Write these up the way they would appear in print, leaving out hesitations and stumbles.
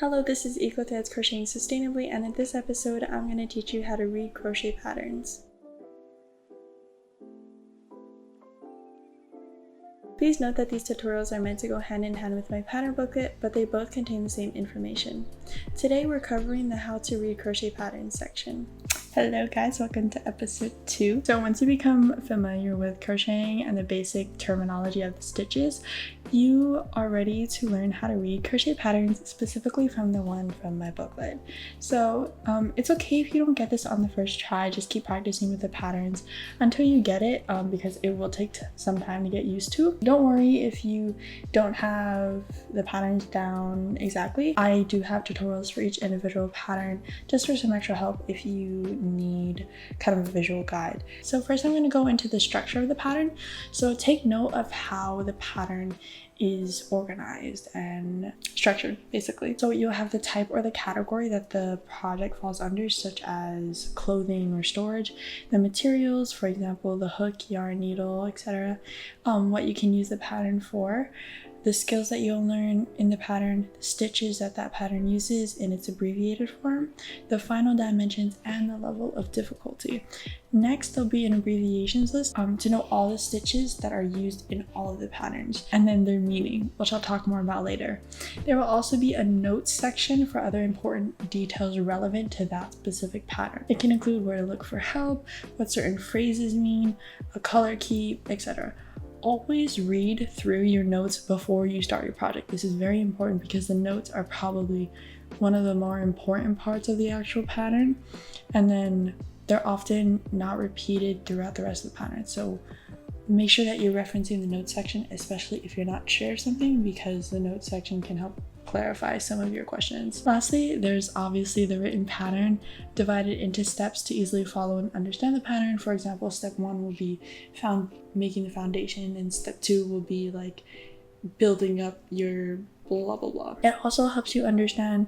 Hello, this is Ecotheds Crocheting Sustainably, and in this episode I'm going to teach you how to read crochet patterns. Please note that these tutorials are meant to go hand in hand with my pattern booklet, but they both contain the same information. Today we're covering the How to Read Crochet Patterns section. Hello guys, welcome to episode 2. So once you become familiar with crocheting and the basic terminology of the stitches, you are ready to learn how to read crochet patterns, specifically from the one from my booklet. So it's okay if you don't get this on the first try. Just keep practicing with the patterns until you get it, because it will take some time to get used to. Don't worry if you don't have the patterns down exactly. I do have tutorials for each individual pattern just for some extra help if you need kind of a visual guide. So first I'm going to go into the structure of the pattern. So take note of how the pattern is organized and structured, basically. So you'll have the type or the category that the project falls under, such as clothing or storage, the materials, for example, the hook, yarn, needle, etc., what you can use the pattern for, the skills that you'll learn in the pattern, the stitches that pattern uses in its abbreviated form, the final dimensions, and the level of difficulty. Next, there'll be an abbreviations list to know all the stitches that are used in all of the patterns, and then their meaning, which I'll talk more about later. There will also be a notes section for other important details relevant to that specific pattern. It can include where to look for help, what certain phrases mean, a color key, etc. Always read through your notes before you start your project. This is very important because the notes are probably one of the more important parts of the actual pattern, and then they're often not repeated throughout the rest of the pattern. So make sure that you're referencing the notes section, especially if you're not sure of something, because the notes section can help clarify some of your questions. Lastly, there's obviously the written pattern divided into steps to easily follow and understand the pattern. For example, step 1 will be making the foundation, and step 2 will be like building up your blah blah blah. It also helps you understand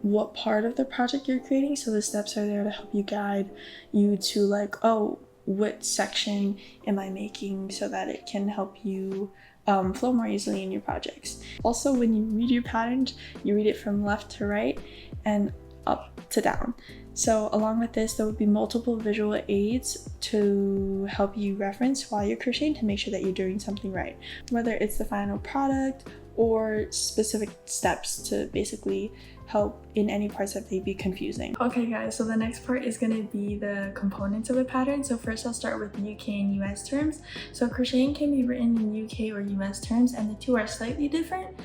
what part of the project you're creating, so the steps are there to help you guide you to like, oh, what section am I making, so that it can help you flow more easily in your projects. Also, when you read your patterns, you read it from left to right and up to down. So along with this, there will be multiple visual aids to help you reference while you're crocheting to make sure that you're doing something right, whether it's the final product or specific steps to basically help in any parts that may be confusing. Okay guys, so the next part is going to be the components of the pattern. So first I'll start with UK and US terms. So crocheting can be written in UK or US terms, and the two are slightly different,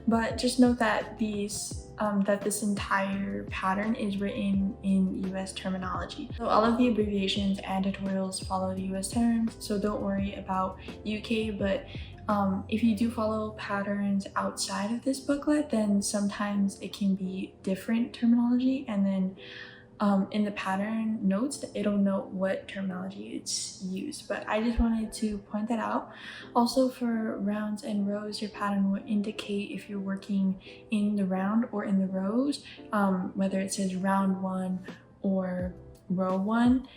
but just note that this entire pattern is written in US terminology. So all of the abbreviations and tutorials follow the US terms, so don't worry about UK, but if you do follow patterns outside of this booklet, then sometimes it can be different terminology, and then in the pattern notes it'll note what terminology it's used, but I just wanted to point that out. Also, for rounds and rows, your pattern will indicate if you're working in the round or in the rows, whether it says round 1 or row 1,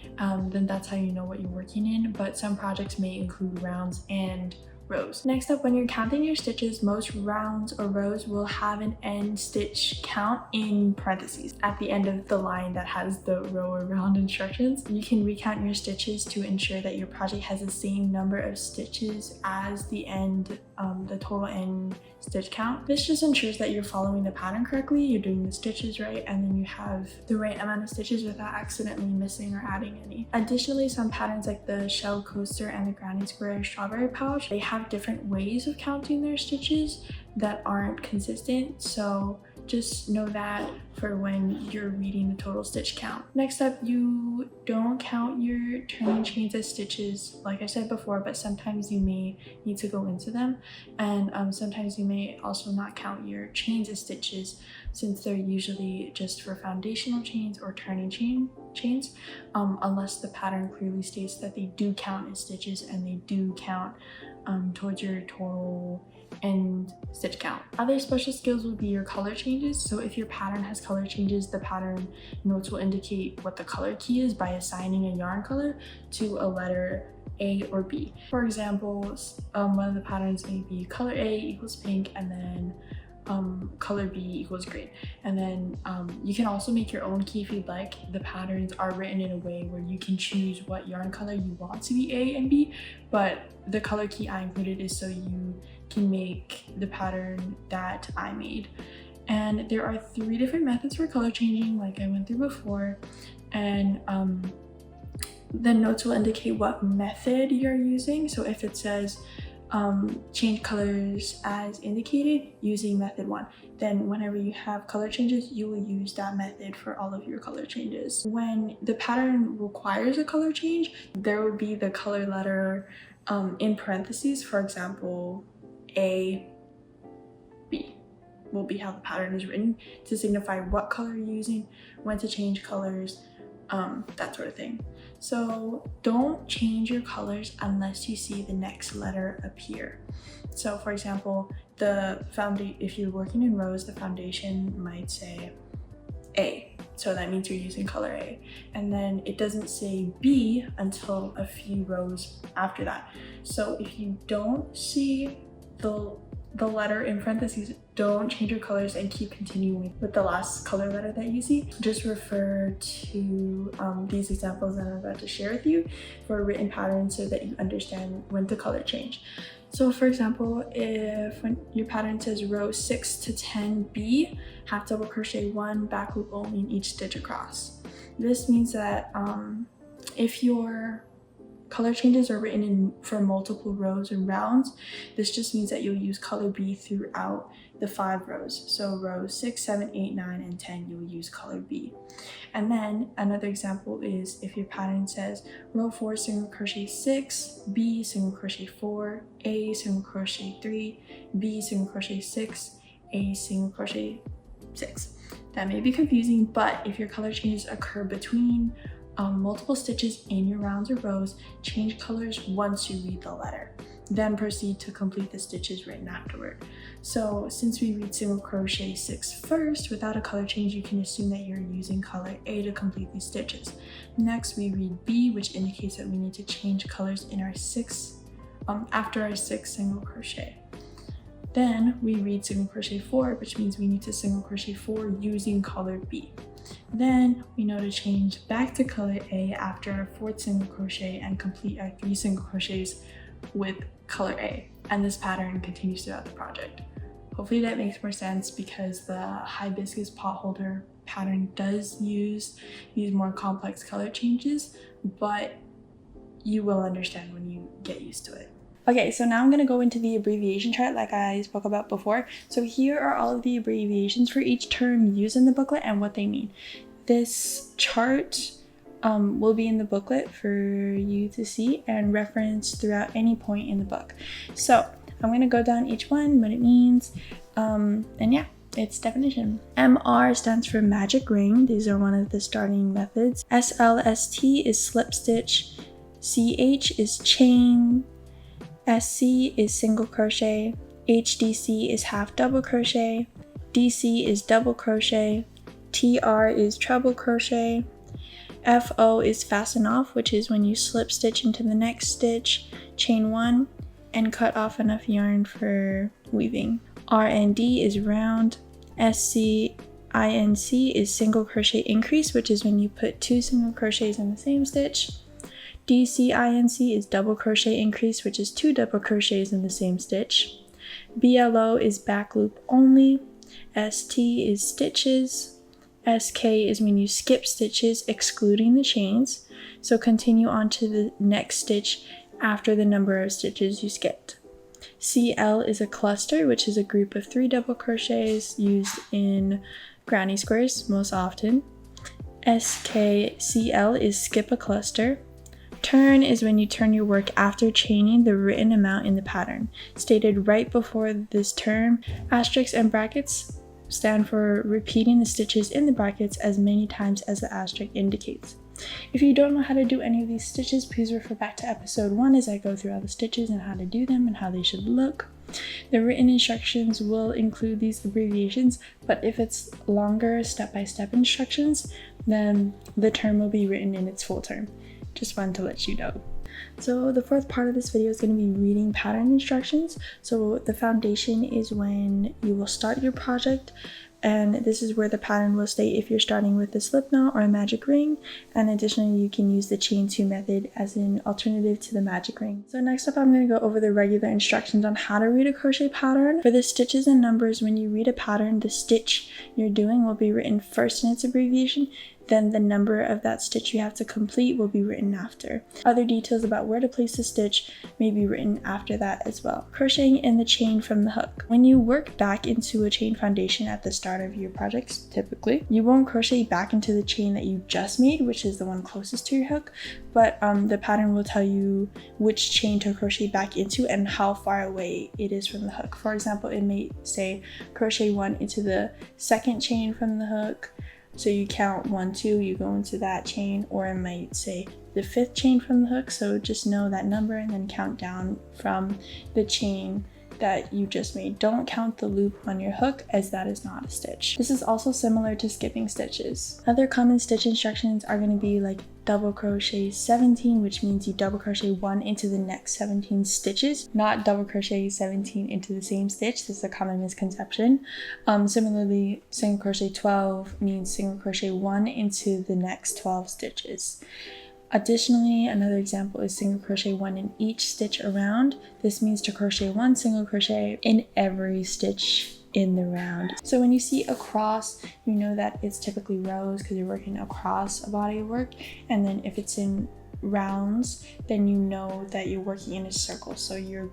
then that's how you know what you're working in, but some projects may include rounds and rows. Next up, when you're counting your stitches, most rounds or rows will have an end stitch count in parentheses at the end of the line that has the row or round instructions. You can recount your stitches to ensure that your project has the same number of stitches as the total end stitch count. This just ensures that you're following the pattern correctly, you're doing the stitches right, and then you have the right amount of stitches without accidentally missing or adding any. Additionally, some patterns like the shell coaster and the granny square strawberry pouch, they have different ways of counting their stitches that aren't consistent, so just know that for when you're reading the total stitch count. Next up, you don't count your turning chains as stitches, like I said before, but sometimes you may need to go into them, and sometimes you may also not count your chains as stitches, since they're usually just for foundational chains or turning chains, unless the pattern clearly states that they do count as stitches and they do count towards your total end stitch count. Other special skills will be your color changes. So if your pattern has color changes, the pattern notes will indicate what the color key is by assigning a yarn color to a letter A or B. For example, one of the patterns may be color A equals pink, and then color B equals green. And then you can also make your own key if you'd like. The patterns are written in a way where you can choose what yarn color you want to be A and B, but the color key I included is so you can make the pattern that I made. And there are 3 different methods for color changing, like I went through before, and the notes will indicate what method you're using. So if it says change colors as indicated using method 1, then whenever you have color changes, you will use that method for all of your color changes. When the pattern requires a color change, there will be the color letter in parentheses. For example, A, B will be how the pattern is written to signify what color you're using, when to change colors, that sort of thing. So don't change your colors unless you see the next letter appear. So for example, if you're working in rows, the foundation might say A, so that means you're using color A, and then it doesn't say B until a few rows after that. So if you don't see the letter in parentheses, don't change your colors and keep continuing with the last color letter that you see. Just refer to these examples that I'm about to share with you for a written pattern so that you understand when to color change. So for example, when your pattern says row 6 to 10B, half double crochet 1, back loop only in each stitch across. This means that if your color changes are written in for multiple rows and rounds, this just means that you'll use color B throughout the 5 rows. So rows 6, 7, 8, 9, and 10, you'll use color B. And then another example is if your pattern says row 4 single crochet 6, B single crochet 4, A single crochet 3, B single crochet 6, A single crochet 6. That may be confusing, but if your color changes occur between multiple stitches in your rounds or rows, change colors once you read the letter. Then proceed to complete the stitches written afterward. So since we read single crochet 6 first, without a color change, you can assume that you're using color A to complete these stitches. Next, we read B, which indicates that we need to change colors in our after our 6th single crochet. Then we read single crochet 4, which means we need to single crochet 4 using color B. Then we know to change back to color A after our 4th single crochet and complete our 3 single crochets with color A. And this pattern continues throughout the project. Hopefully that makes more sense because the hibiscus potholder pattern does use these more complex color changes, but you will understand when you get used to it. Okay, so now I'm going to go into the abbreviation chart like I spoke about before. So here are all of the abbreviations for each term used in the booklet and what they mean. This chart will be in the booklet for you to see and reference throughout any point in the book. So I'm going to go down each one, what it means, and yeah, its definition. MR stands for magic ring. These are one of the starting methods. SLST is slip stitch. CH is chain. SC is single crochet, HDC is half double crochet, DC is double crochet, TR is treble crochet, FO is fasten off, which is when you slip stitch into the next stitch, chain 1, and cut off enough yarn for weaving. RND is round, SCINC is single crochet increase, which is when you put 2 single crochets in the same stitch. DCINC is double crochet increase, which is 2 double crochets in the same stitch. BLO is back loop only. ST is stitches. SK is when you skip stitches excluding the chains, so continue on to the next stitch after the number of stitches you skipped. CL is a cluster, which is a group of 3 double crochets used in granny squares most often. SKCL is skip a cluster. Turn is when you turn your work after chaining the written amount in the pattern, stated right before this term. Asterisks and brackets stand for repeating the stitches in the brackets as many times as the asterisk indicates. If you don't know how to do any of these stitches, please refer back to episode 1 as I go through all the stitches and how to do them and how they should look. The written instructions will include these abbreviations, but if it's longer step-by-step instructions, then the term will be written in its full term. Just wanted to let you know. So the fourth part of this video is going to be reading pattern instructions. So the foundation is when you will start your project, and this is where the pattern will state if you're starting with a slip knot or a magic ring, and additionally you can use the chain 2 method as an alternative to the magic ring. So next up I'm going to go over the regular instructions on how to read a crochet pattern. For the stitches and numbers, when you read a pattern, the stitch you're doing will be written first in its abbreviation, then the number of that stitch you have to complete will be written after. Other details about where to place the stitch may be written after that as well. Crocheting in the chain from the hook. When you work back into a chain foundation at the start of your projects, typically, you won't crochet back into the chain that you just made, which is the one closest to your hook, but the pattern will tell you which chain to crochet back into and how far away it is from the hook. For example, it may say crochet 1 into the second chain from the hook. So you count 1, 2, you go into that chain, or it might say the 5th chain from the hook. So just know that number and then count down from the chain that you just made. Don't count the loop on your hook, as that is not a stitch. This is also similar to skipping stitches. Other common stitch instructions are going to be like double crochet 17, which means you double crochet 1 into the next 17 stitches, not double crochet 17 into the same stitch. This is a common misconception. Similarly, single crochet 12 means single crochet 1 into the next 12 stitches. Additionally, another example is single crochet 1 in each stitch around. This means to crochet 1 single crochet in every stitch in the round. So when you see a cross, you know that it's typically rows because you're working across a body of work, and then if it's in rounds, then you know that you're working in a circle. So you're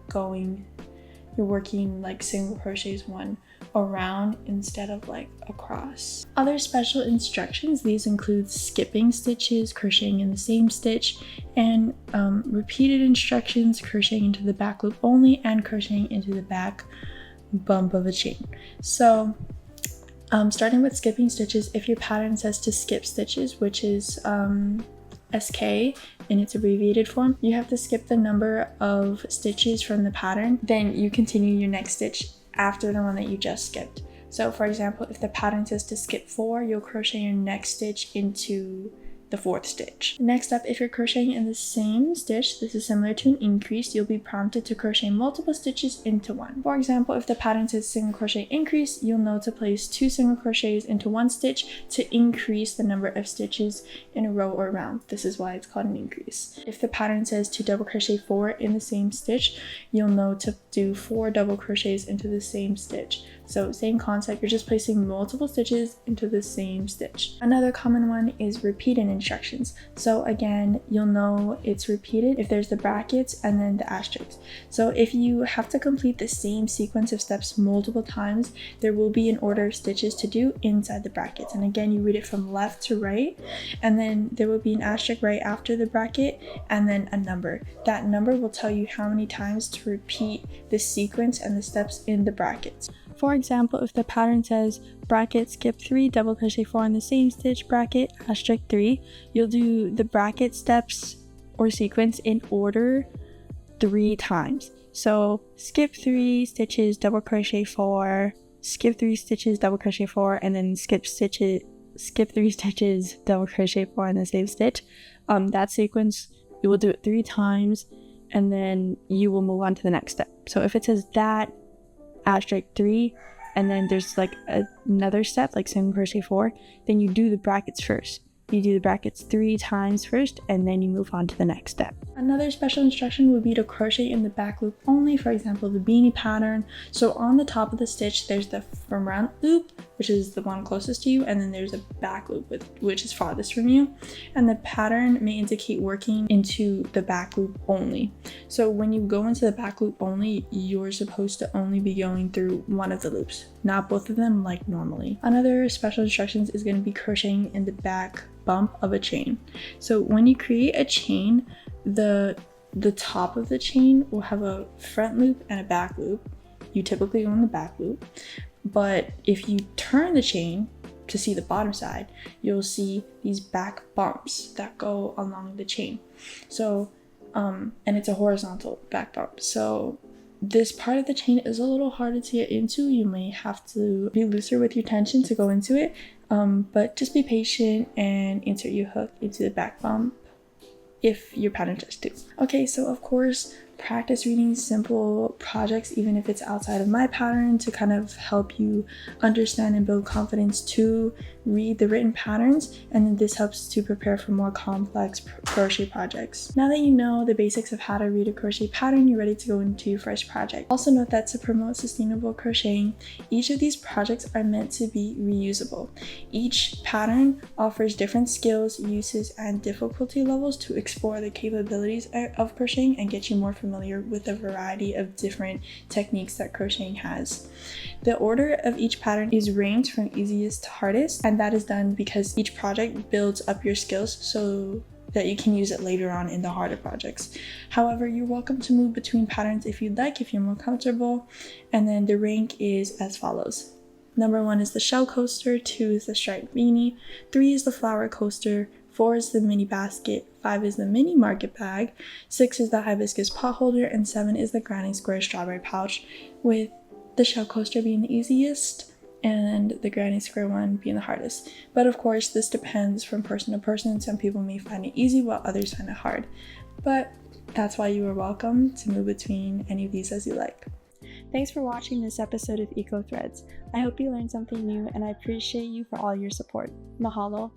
working like single crochets 1 around instead of like across. Other special instructions, these include skipping stitches, crocheting in the same stitch, and repeated instructions, crocheting into the back loop only, and crocheting into the back bump of a chain. So starting with skipping stitches, if your pattern says to skip stitches, which is SK in its abbreviated form, you have to skip the number of stitches from the pattern, then you continue your next stitch after the one that you just skipped. So for example, if the pattern says to skip 4, you'll crochet your next stitch into the 4th stitch. Next up, if you're crocheting in the same stitch, this is similar to an increase, you'll be prompted to crochet multiple stitches into one. For example, if the pattern says single crochet increase, you'll know to place 2 single crochets into 1 stitch to increase the number of stitches in a row or round. This is why it's called an increase. If the pattern says to double crochet 4 in the same stitch, you'll know to do 4 double crochets into the same stitch. So same concept, you're just placing multiple stitches into the same stitch. Another common one is repeated instructions. So again, you'll know it's repeated if there's the brackets and then the asterisks. So if you have to complete the same sequence of steps multiple times, there will be an order of stitches to do inside the brackets. And again, you read it from left to right, and then there will be an asterisk right after the bracket, and then a number. That number will tell you how many times to repeat the sequence and the steps in the brackets. For example, if the pattern says bracket skip 3 double crochet 4 in the same stitch bracket asterisk 3, you'll do the bracket steps or sequence in order 3 times. So skip 3 stitches double crochet 4, skip 3 stitches double crochet 4, and then skip 3 stitches double crochet 4 in the same stitch. That sequence, you will do it 3 times, and then you will move on to the next step. So if it says that asterisk 3 and then there's like another step like single crochet 4, then you do the brackets first. You do the brackets 3 times first, and then you move on to the next step. Another special instruction would be to crochet in the back loop only, for example, the beanie pattern. So on the top of the stitch, there's the front loop, which is the one closest to you, and then there's a back loop, which is farthest from you. And the pattern may indicate working into the back loop only. So when you go into the back loop only, you're supposed to only be going through one of the loops, not both of them like normally. Another special instructions is going to be crocheting in the back bump of a chain. So when you create a chain, the top of the chain will have a front loop and a back loop. You typically go in the back loop, but if you turn the chain to see the bottom side, you'll see these back bumps that go along the chain. So and it's a horizontal back bump. So this part of the chain is a little harder to get into. You may have to be looser with your tension to go into it, but just be patient and insert your hook into the back bump if your pattern says to. Okay, so of course, practice reading simple projects, even if it's outside of my pattern, to kind of help you understand and build confidence to read the written patterns, and then this helps to prepare for more complex crochet projects. Now that you know the basics of how to read a crochet pattern, you're ready to go into your first project. Also note that to promote sustainable crocheting, each of these projects are meant to be reusable. Each pattern offers different skills, uses, and difficulty levels to explore the capabilities of crocheting and get you more familiar with a variety of different techniques that crocheting has. The order of each pattern is ranged from easiest to hardest, and that is done because each project builds up your skills so that you can use it later on in the harder projects. However, you're welcome to move between patterns if you'd like, if you're more comfortable, and then the rank is as follows. Number 1 is the shell coaster, 2 is the striped beanie, 3 is the flower coaster, 4 is the mini basket, 5 is the mini market bag, 6 is the hibiscus pot holder, and 7 is the granny square strawberry pouch, with the shell coaster being the easiest and the granny square one being the hardest. But of course, this depends from person to person. Some people may find it easy while others find it hard. But that's why you are welcome to move between any of these as you like. Thanks for watching this episode of Eco Threads. I hope you learned something new, and I appreciate you for all your support. Mahalo.